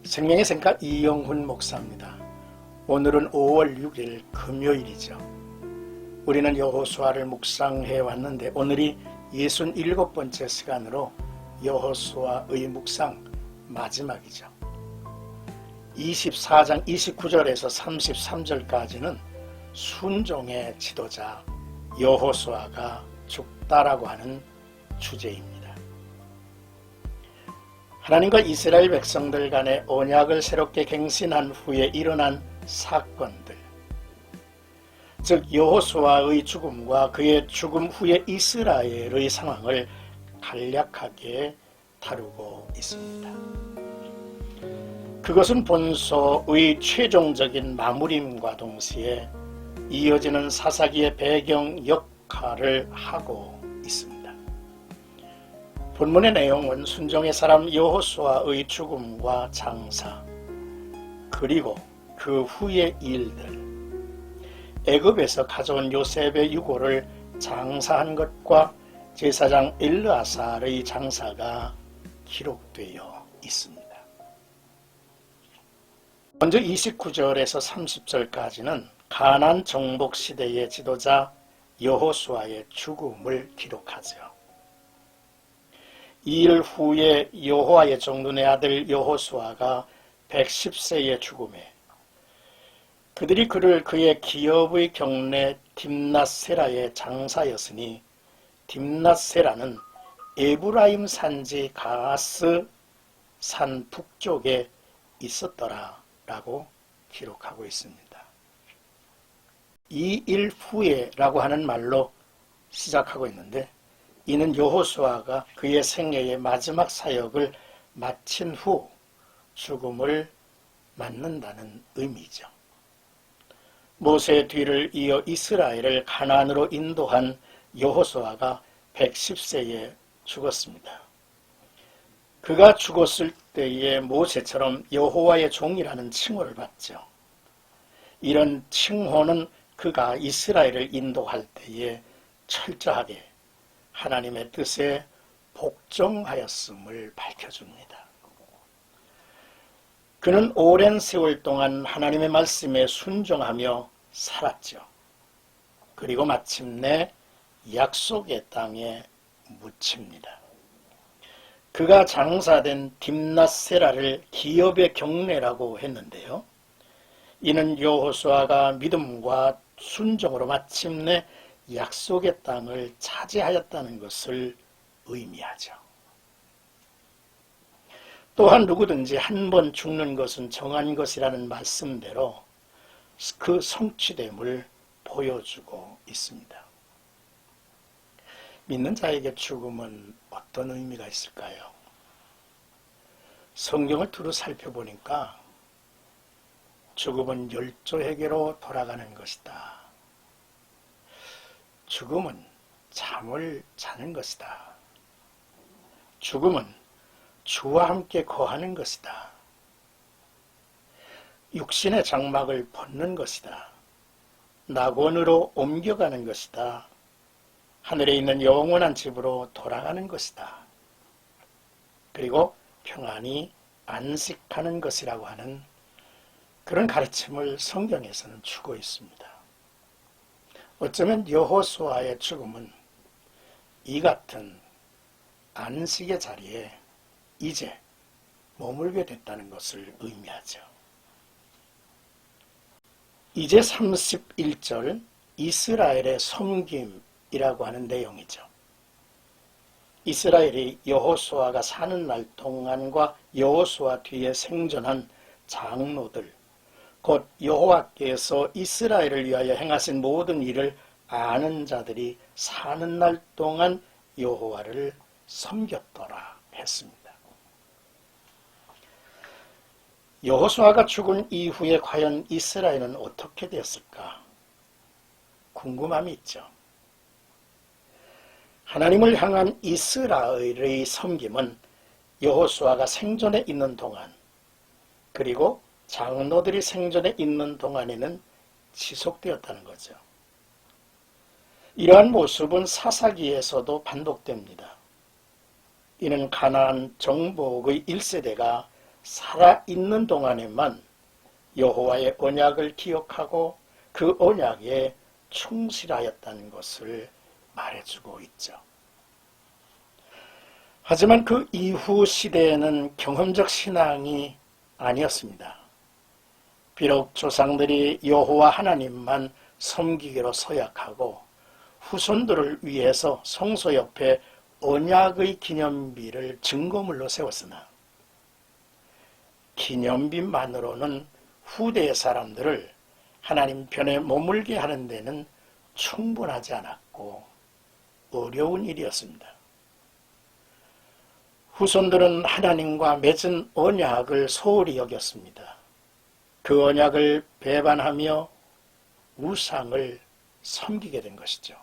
생명의 샘가 이영훈 목사입니다. 오늘은 5월 6일 금요일이죠. 우리는 여호수아를 묵상해 왔는데 오늘이 67번째 시간으로 여호수아의 묵상 마지막이죠. 24장 29절에서 33절까지는 순종의 지도자 여호수아가 죽다라고 하는 주제입니다. 하나님과 이스라엘 백성들 간의 언약을 새롭게 갱신한 후에 일어난 사건들, 즉 여호수아의 죽음과 그의 죽음 후의 이스라엘의 상황을 간략하게 다루고 있습니다. 그것은 본서의 최종적인 마무림과 동시에 이어지는 사사기의 배경 역할을 하고 있습니다. 본문의 내용은 순종의 사람 여호수아의 죽음과 장사, 그리고 그 후의 일들, 애굽에서 가져온 요셉의 유고를 장사한 것과 제사장 엘르아살의 장사가 기록되어 있습니다. 먼저 29절에서 30절까지는 가나안 정복 시대의 지도자 여호수아의 죽음을 기록하죠. 이 일 후에 여호와의 종눈의 아들 여호수아가 110세의 죽음에 그들이 그를 그의 기업의 경내 딥낫세라의 장사였으니 딥낫세라는 에브라임 산지 가스 산 북쪽에 있었더라 라고 기록하고 있습니다. 이 일 후에 라고 하는 말로 시작하고 있는데 이는 여호수아가 그의 생애의 마지막 사역을 마친 후 죽음을 맞는다는 의미죠. 모세의 뒤를 이어 이스라엘을 가나안으로 인도한 여호수아가 110세에 죽었습니다. 그가 죽었을 때에 모세처럼 여호와의 종이라는 칭호를 받죠. 이런 칭호는 그가 이스라엘을 인도할 때에 철저하게 하나님의 뜻에 복종하였음을 밝혀줍니다. 그는 오랜 세월 동안 하나님의 말씀에 순종하며 살았죠. 그리고 마침내 약속의 땅에 묻힙니다. 그가 장사된 딥낫세라를 기업의 경내라고 했는데요. 이는 여호수아가 믿음과 순종으로 마침내 약속의 땅을 차지하였다는 것을 의미하죠. 또한 누구든지 한 번 죽는 것은 정한 것이라는 말씀대로 그 성취됨을 보여주고 있습니다. 믿는 자에게 죽음은 어떤 의미가 있을까요? 성경을 두루 살펴보니까 죽음은 열조에게로 돌아가는 것이다. 죽음은 잠을 자는 것이다. 죽음은 주와 함께 거하는 것이다. 육신의 장막을 벗는 것이다. 낙원으로 옮겨가는 것이다. 하늘에 있는 영원한 집으로 돌아가는 것이다. 그리고 평안히 안식하는 것이라고 하는 그런 가르침을 성경에서는 주고 있습니다. 어쩌면 여호수아의 죽음은 이 같은 안식의 자리에 이제 머물게 됐다는 것을 의미하죠. 이제 31절 이스라엘의 섬김이라고 하는 내용이죠. 이스라엘이 여호수아가 사는 날 동안과 여호수아 뒤에 생존한 장로들, 곧 여호와께서 이스라엘을 위하여 행하신 모든 일을 아는 자들이 사는 날 동안 여호와를 섬겼더라 했습니다. 여호수아가 죽은 이후에 과연 이스라엘은 어떻게 되었을까? 궁금함이 있죠. 하나님을 향한 이스라엘의 섬김은 여호수아가 생존해 있는 동안, 그리고 장로들이 생존해 있는 동안에는 지속되었다는 거죠. 이러한 모습은 사사기에서도 반복됩니다. 이는 가나안 정복의 1세대가 살아있는 동안에만 여호와의 언약을 기억하고 그 언약에 충실하였다는 것을 말해주고 있죠. 하지만 그 이후 시대에는 경험적 신앙이 아니었습니다. 비록 조상들이 여호와 하나님만 섬기기로 서약하고 후손들을 위해서 성소 옆에 언약의 기념비를 증거물로 세웠으나 기념비만으로는 후대의 사람들을 하나님 편에 머물게 하는 데는 충분하지 않았고 어려운 일이었습니다. 후손들은 하나님과 맺은 언약을 소홀히 여겼습니다. 그 언약을 배반하며 우상을 섬기게 된 것이죠.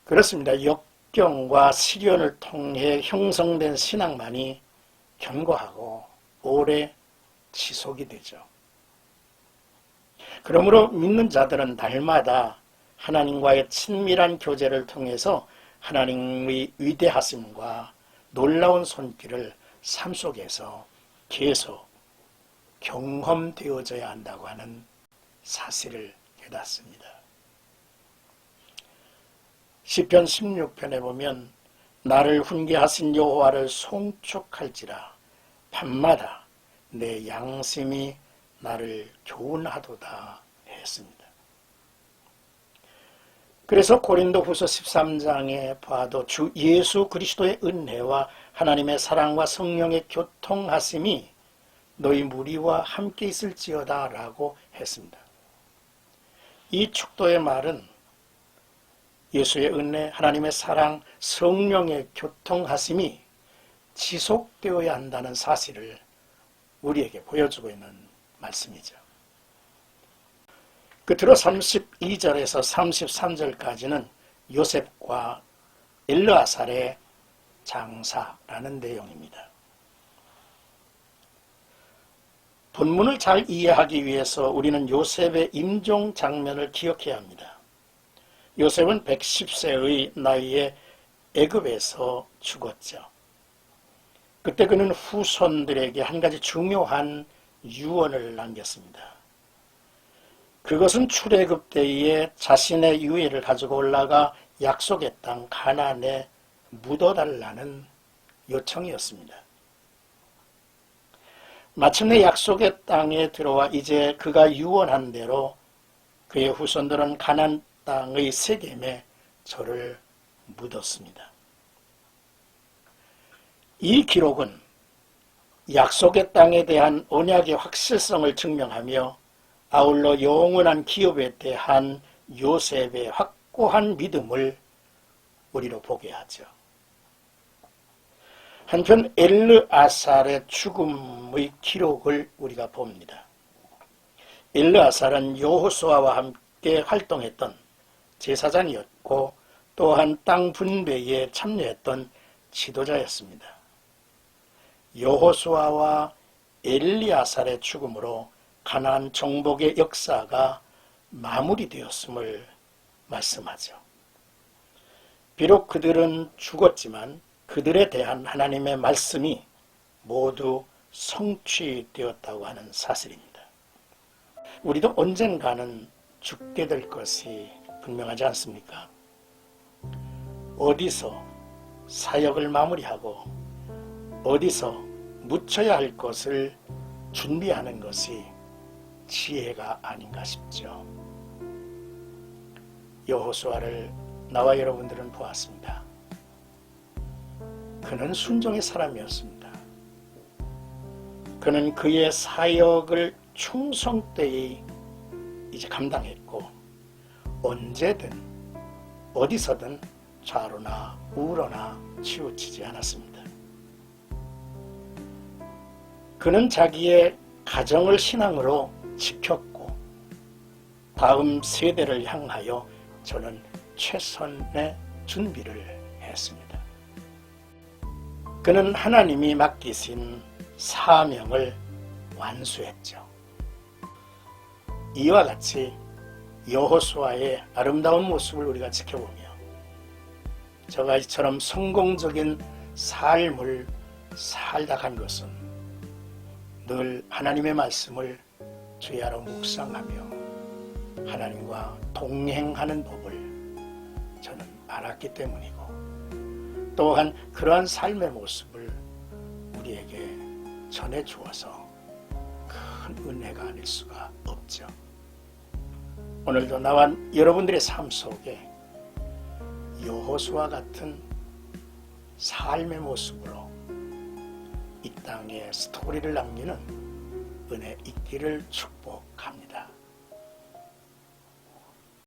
그렇습니다. 역경과 시련을 통해 형성된 신앙만이 견고하고 오래 지속이 되죠. 그러므로 믿는 자들은 날마다 하나님과의 친밀한 교제를 통해서 하나님의 위대하심과 놀라운 손길을 삶 속에서 계속 경험되어져야 한다고 하는 사실을 깨닫습니다. 시편 16편에 보면 나를 훈계하신 여호와를 송축할지라 밤마다 내 양심이 나를 교훈하도다 했습니다. 그래서 고린도후서 13장에 봐도 주 예수 그리스도의 은혜와 하나님의 사랑과 성령의 교통하심이 너희 무리와 함께 있을지어다 라고 했습니다. 이 축도의 말은 예수의 은혜, 하나님의 사랑, 성령의 교통하심이 지속되어야 한다는 사실을 우리에게 보여주고 있는 말씀이죠. 끝으로 32절에서 33절까지는 요셉과 엘르아살의 장사라는 내용입니다. 본문을 잘 이해하기 위해서 우리는 요셉의 임종 장면을 기억해야 합니다. 요셉은 110세의 나이에 애굽에서 죽었죠. 그때 그는 후손들에게 한 가지 중요한 유언을 남겼습니다. 그것은 출애굽 때에 자신의 유해를 가지고 올라가 약속의 땅 가나안에 묻어달라는 요청이었습니다. 마침내 약속의 땅에 들어와 이제 그가 유언한 대로 그의 후손들은 가나안 땅의 세겜에 저를 묻었습니다. 이 기록은 약속의 땅에 대한 언약의 확실성을 증명하며 아울러 영원한 기업에 대한 요셉의 확고한 믿음을 우리로 보게 하죠. 한편 엘르아살의 죽음의 기록을 우리가 봅니다. 엘르아살은 여호수아와 함께 활동했던 제사장이었고 또한 땅 분배에 참여했던 지도자였습니다. 여호수아와 엘리아살의 죽음으로 가나안 정복의 역사가 마무리되었음을 말씀하죠. 비록 그들은 죽었지만 그들에 대한 하나님의 말씀이 모두 성취되었다고 하는 사실입니다. 우리도 언젠가는 죽게 될 것이 분명하지 않습니까? 어디서 사역을 마무리하고 어디서 묻혀야 할 것을 준비하는 것이 지혜가 아닌가 싶죠. 여호수아를 나와 여러분들은 보았습니다. 그는 순종의 사람이었습니다. 그는 그의 사역을 충성되이 이제 감당했고 언제든 어디서든 좌로나 우로나 치우치지 않았습니다. 그는 자기의 가정을 신앙으로 지켰고 다음 세대를 향하여 저는 최선의 준비를 했습니다. 그는 하나님이 맡기신 사명을 완수했죠. 이와 같이 여호수아의 아름다운 모습을 우리가 지켜보며 저가 이처럼 성공적인 삶을 살다 간 것은 늘 하나님의 말씀을 주야로 묵상하며 하나님과 동행하는 법을 저는 알았기 때문이고, 또한 그러한 삶의 모습을 우리에게 전해주어서 큰 은혜가 아닐 수가 없죠. 오늘도 나와 여러분들의 삶 속에 여호수아 같은 삶의 모습으로 이 땅에 스토리를 남기는 은혜 있기를 축복합니다.